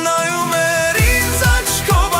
Նայում էր ինձ աչքով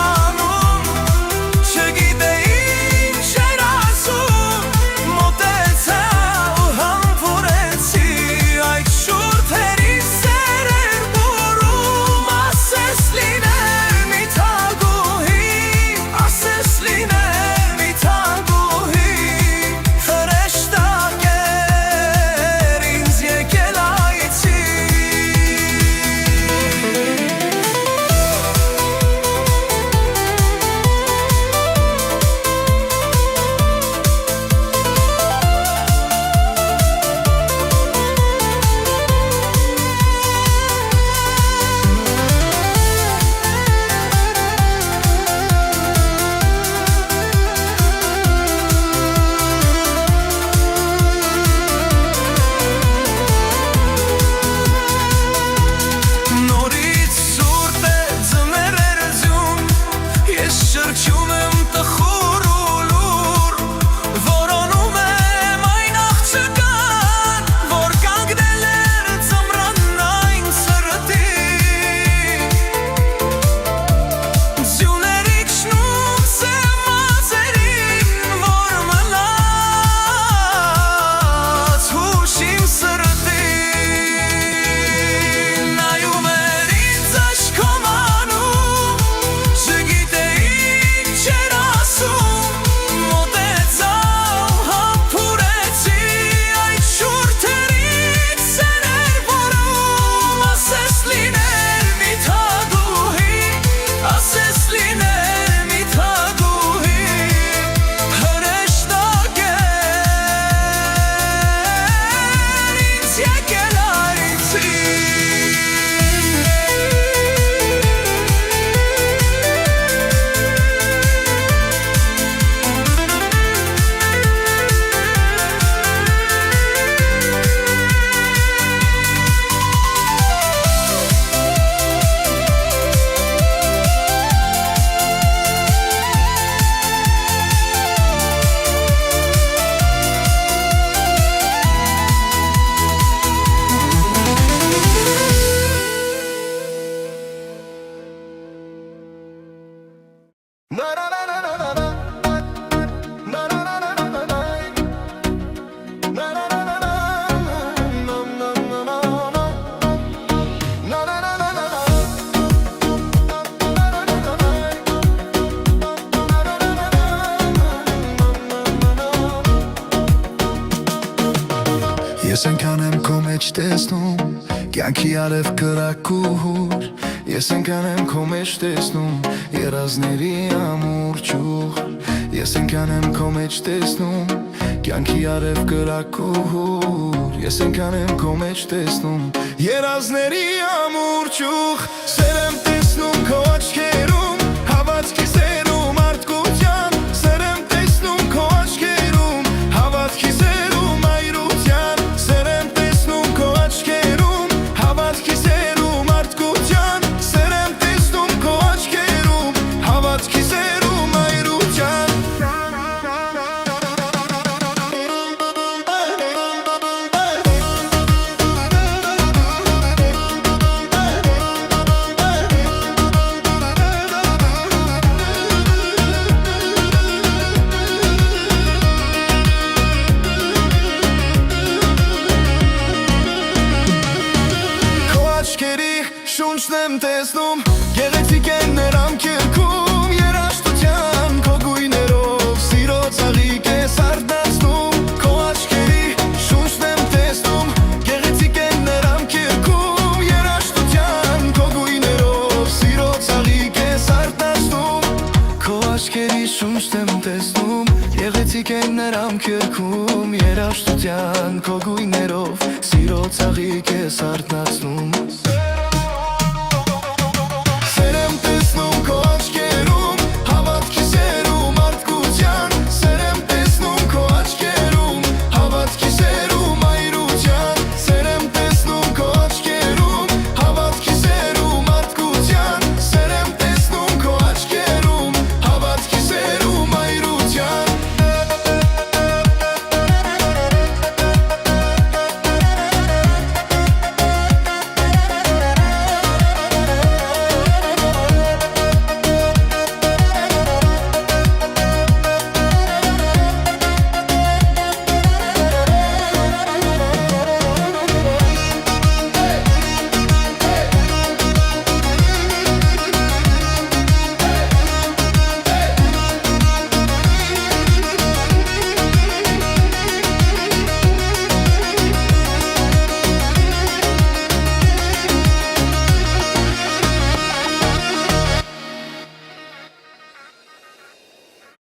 Ես ենքան եմ քո մեջ տեսնում կյանքի արև կրակուր Ես ենքան եմ քո մեջ տեսնում երազների ամուր ճյուղ Ես ենքան եմ քո մեջ տեսնում կյանքի արև կրակուր Ես ենքան եմ քո մեջ տեսնում երազների ամուր ճյուղ Սեր եմ տեսնում քո աչքերում հավատքի սերում արտկության Սեր եմ տեսնում քո աչքերում հավատքի սերում այրության Սեր եմ տեսնում քո աչքերում հավատքի սերում արտկության Սեր եմ տեսնում քո աչքերում հավատքի սերում այրության Շունչն եմ տեսնում, գեղեցիկ են նրանք երկում Երաշտության քո գույներով, սիրո ծաղիկ ես արթնացնում Քո աչքերի շունչն եմ տեսնում, գեղեցիկ են նրանք երկում Երաշտության քո գույներով, սիրո ծաղիկ ես արթնացնում Քո աչքերի շունչն եմ տեսնում, գեղեցիկ են նրանք երկում Երաշտության քո գույներով, սիրո ծաղիկ ես արթնացնում